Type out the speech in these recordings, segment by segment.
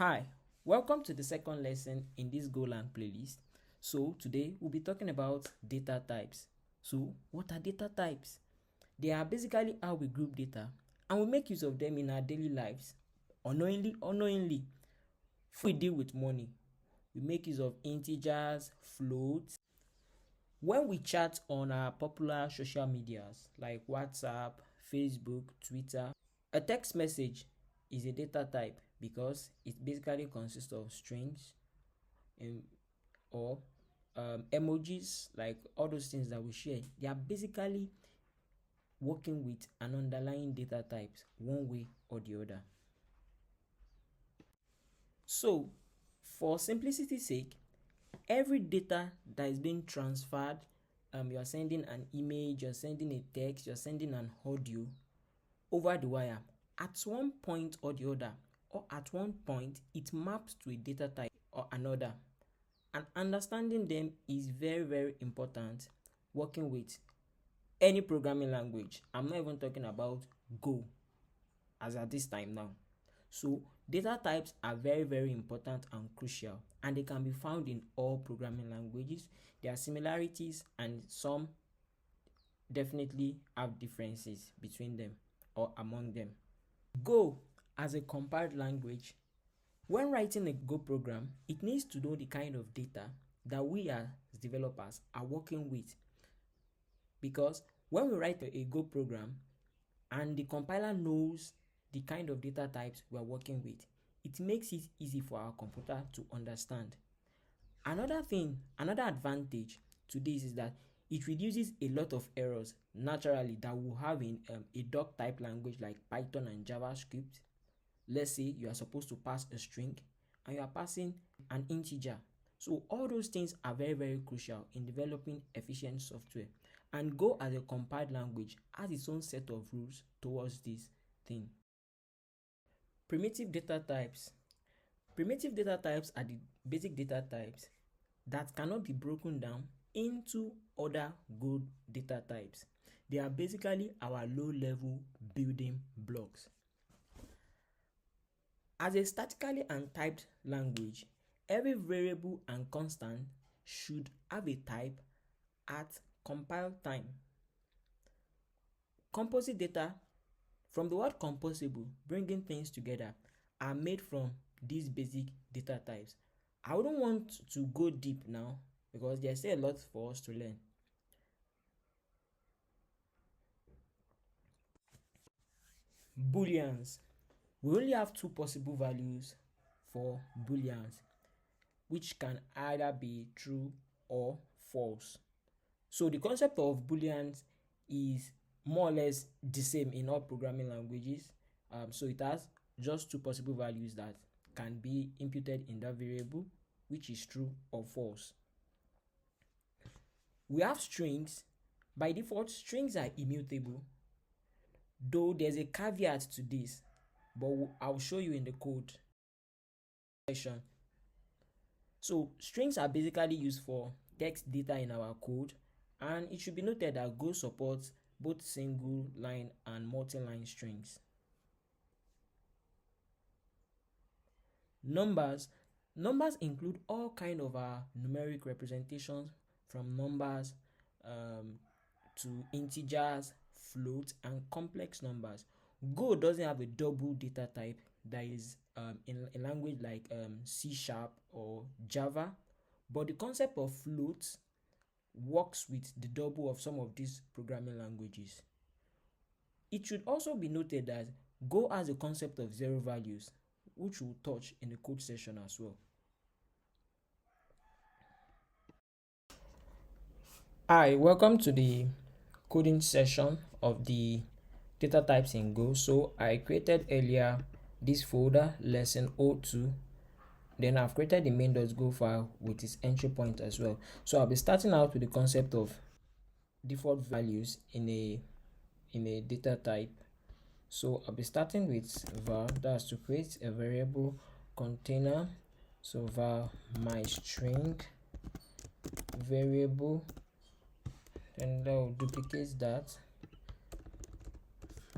Hi, welcome to the second lesson in this Golang playlist. So today we'll be talking about data types. So what are data types? They are basically how we group data and we make use of them in our daily lives. Unknowingly, if we deal with money, we make use of integers, floats. When we chat on our popular social medias like WhatsApp, Facebook, Twitter, a text message is a data type because it basically consists of strings um, or emojis, like all those things that we share. They are basically working with an underlying data types one way or the other. So, for simplicity's sake, every data that is being transferred, you are sending an image, you're sending a text, you're sending an audio over the wire, at one point or the other, or at one point, it maps to a data type or another. And understanding them is very, very important working with any programming language. I'm not even talking about Go as at this time now. So data types are very, very important and crucial, and they can be found in all programming languages. There are similarities and some definitely have differences between them or among them. Go as a compiled language, when writing a Go program, it needs to know the kind of data that we as developers are working with, because when we write a Go program and the compiler knows the kind of data types we are working with, it makes it easy for our computer to understand. Another advantage to this is that it reduces a lot of errors naturally that we'll have in a doc type language like Python and JavaScript. Let's say you are supposed to pass a string and you are passing an integer. So all those things are very, very crucial in developing efficient software. And Go as a compiled language has its own set of rules towards this thing. Primitive data types. Primitive data types are the basic data types that cannot be broken down into other good data types. They are basically our low-level building blocks. As a statically untyped language, every variable and constant should have a type at compile time. Composite data, from the word composable, bringing things together, are made from these basic data types. I wouldn't want to go deep now because there's still a lot for us to learn. Booleans. We only have two possible values for booleans, which can either be true or false. So the concept of booleans is more or less the same in all programming languages. So it has just two possible values that can be imputed in that variable, which is true or false. We have strings. By default, strings are immutable, though there's a caveat to this, but I'll show you in the code section. So strings are basically used for text data in our code, and it should be noted that Go supports both single line and multi-line strings. Numbers include all kind of numeric representations, from numbers to integers, floats, and complex numbers. Go doesn't have a double data type that is in a language like C# or Java, but the concept of floats works with the double of some of these programming languages. It should also be noted that Go has a concept of zero values, which we'll touch in the code session as well. Hi, welcome to the coding session of the data types in Go. So I created earlier this folder, lesson 02. Then I've created the main.go file with its entry point as well. So I'll be starting out with the concept of default values in a data type. So I'll be starting with var, that's to create a variable container. So var my string variable, then that will duplicate that,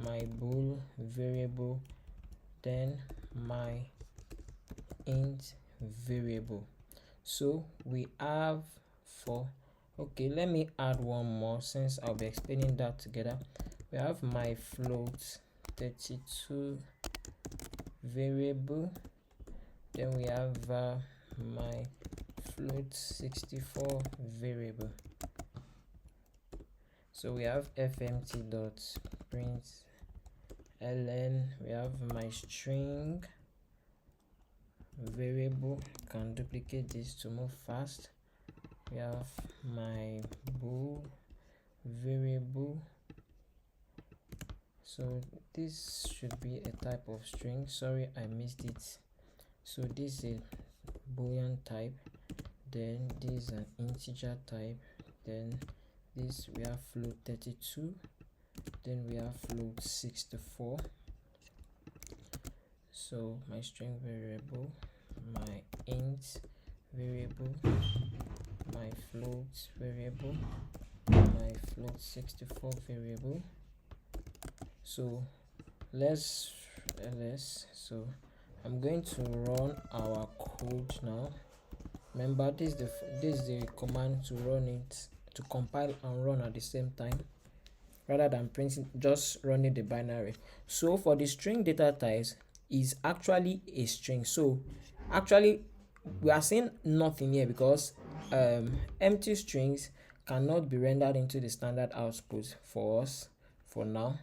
my bool variable, then my int variable. So we have for, okay, let me add one more since I'll be explaining that together. We have my float 32 variable, then we have my float 64 variable. So we have fmt dot print ln, we have my string variable, can duplicate this to move fast. We have my bool variable, so this should be a type of string, sorry I missed it. So this is a boolean type, then this is an integer type, then this we have float 32, then we have float 64. So my string variable, my int variable, my float variable, my float 64 variable. So let's so I'm going to run our code now. Remember, this is the command to run it, to compile and run at the same time, rather than printing, just running the binary. So for the string data types is actually a string. So actually we are seeing nothing here because empty strings cannot be rendered into the standard output for us for now.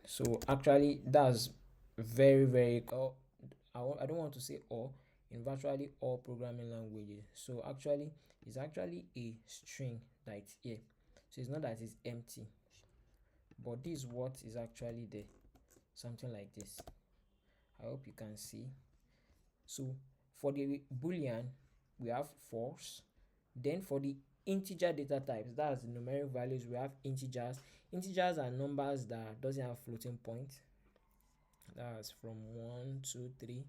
So actually that's very I don't want to say all, in virtually all programming languages. So actually it's actually a string that it's here. So it's not that it's empty, but this is what is actually there, something like this. I hope you can see. So for the boolean we have false. Then for the integer data types, that's the numeric values, we have integers. Integers are numbers that doesn't have floating point. That's from 1, 2, 3.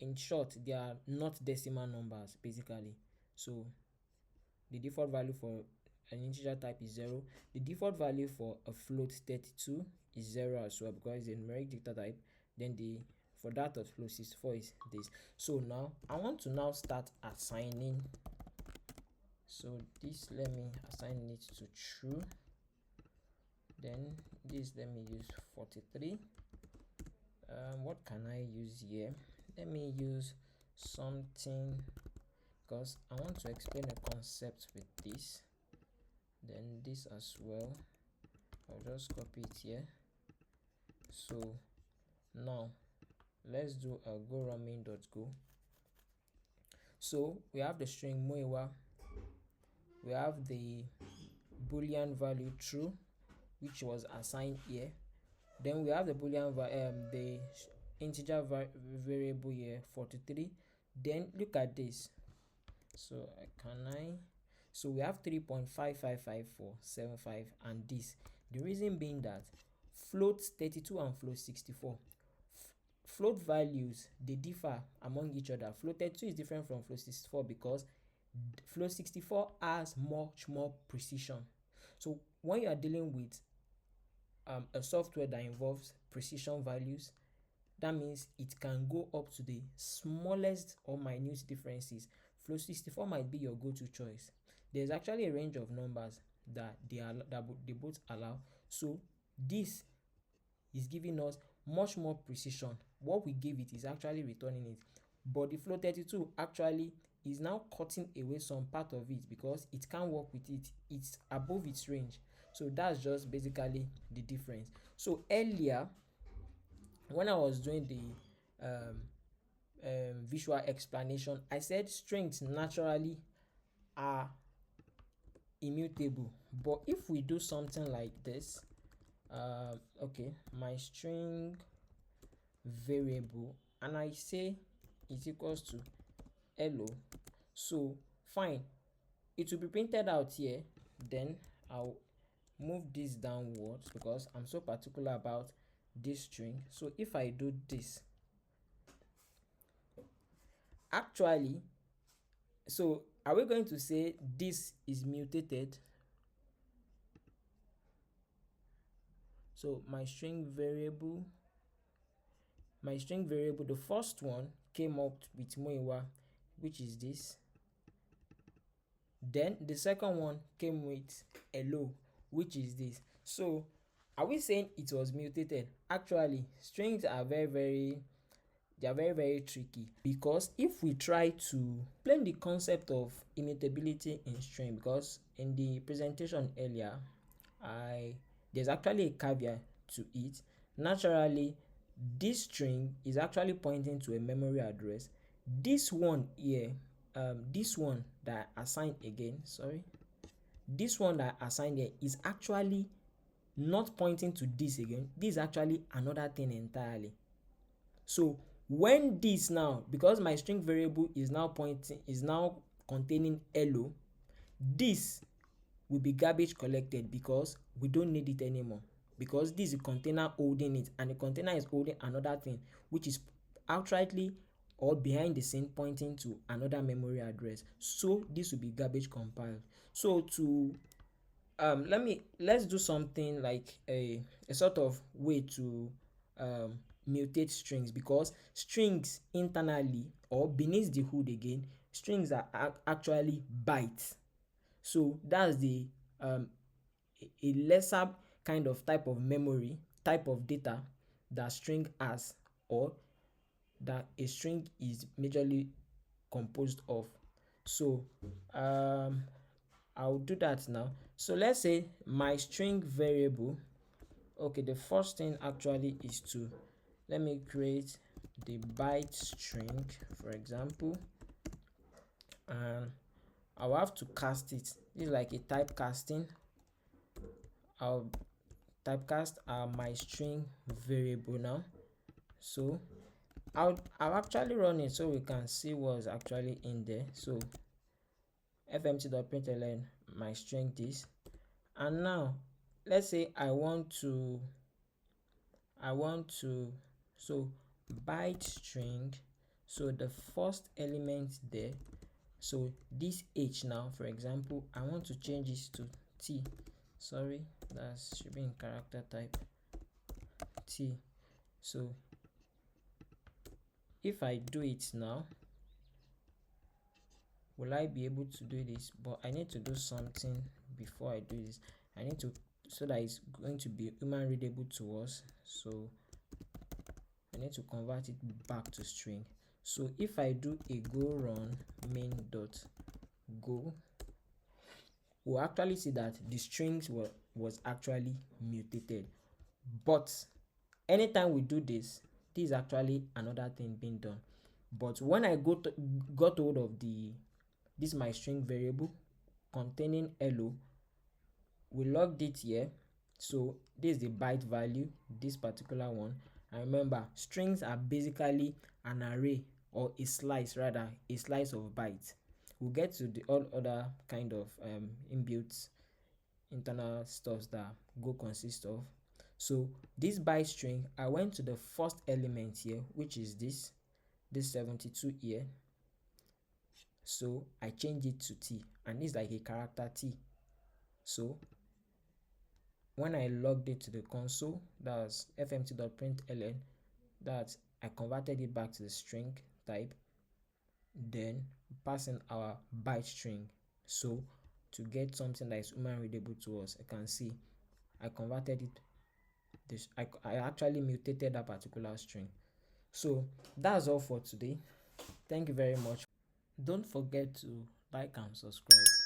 In short, they are not decimal numbers basically. So the default value for an integer type is 0. The default value for a float 32 is 0 as well, because it's a numeric data type. Then the for that of float 64 is this. So now I want to now start assigning. So this, let me assign it to true. Then this, let me use 43. What can I use here? Let me use something, because I want to explain a concept with this. Then this as well, I'll just copy it here. So now let's do a go. So we have the string muewa, we have the boolean value true, which was assigned here. Then we have the boolean the integer variable here 43. Then look at this. So so we have 3.55547.5 and this. The reason being that float 32 and float 64, float values, they differ among each other. Float 32 is different from float 64 because float 64 has much more precision. So when you are dealing with a software that involves precision values, that means it can go up to the smallest or minute differences. Float 64 might be your go-to choice. There's actually a range of numbers that they both allow. So this is giving us much more precision. What we give it is actually returning it. But the float 32 actually is now cutting away some part of it because it can't work with it. It's above its range. So that's just basically the difference. So earlier, when I was doing the visual explanation, I said strings naturally are immutable. But if we do something like this, okay, my string variable, and I say is equals to hello, so fine, it will be printed out here. Then I'll move this downwards because I'm so particular about this string. So if I do this, actually, so are we going to say this is mutated? So my string variable, my string variable, the first one came up with Moiwa, which is this. Then the second one came with hello, which is this. So are we saying it was mutated? Actually, strings are very tricky, because if we try to explain the concept of immutability in string, because in the presentation earlier there's actually a caveat to it. Naturally, this string is actually pointing to a memory address. This one here, this one that I assigned again, this one that I assigned here is actually not pointing to this again. This is actually another thing entirely. So when this now, because my string variable is now containing hello, this will be garbage collected because we don't need it anymore, because this is a container holding it, and the container is holding another thing which is outrightly or behind the scene pointing to another memory address. So this will be garbage compiled. So to let's do something like a sort of way to mutate strings, because strings internally or beneath the hood again, strings are actually bytes. So that's the a lesser kind of type of memory, type of data that string has, or that a string is majorly composed of. So I'll do that now. So let's say my string variable, okay, the first thing actually is to let me create the byte string, for example, and I'll have to cast it. This is like a typecasting. I'll typecast my string variable now. So I'll actually run it so we can see what's actually in there. So fmt.println my string this, and now let's say I want to so byte string, so the first element there, so this h now, for example, I want to change this to t. Sorry, that should be in character type t. So if I do it now, will I be able to do this? But I need to do something before I do this. I need to, so that it's going to be human readable to us, so I need to convert it back to string. So if I do a go run main.go, we'll actually see that the strings was actually mutated. But anytime we do this, this is actually another thing being done. But when I got hold of this my string variable containing hello, we logged it here. So this is the byte value, this particular one. And remember, strings are basically an array, or a slice rather, a slice of bytes. We'll get to the all other kind of inbuilt internal stuff that Go consists of. So this byte string, I went to the first element here, which is this 72 here. So I changed it to t, and it's like a character t. So when I logged it to the console, that's fmt.println, that I converted it back to the string type, then passing our byte string. So to get something that is human readable to us, I can see I converted it. I actually mutated that particular string. So that's all for today. Thank you very much. Don't forget to like and subscribe.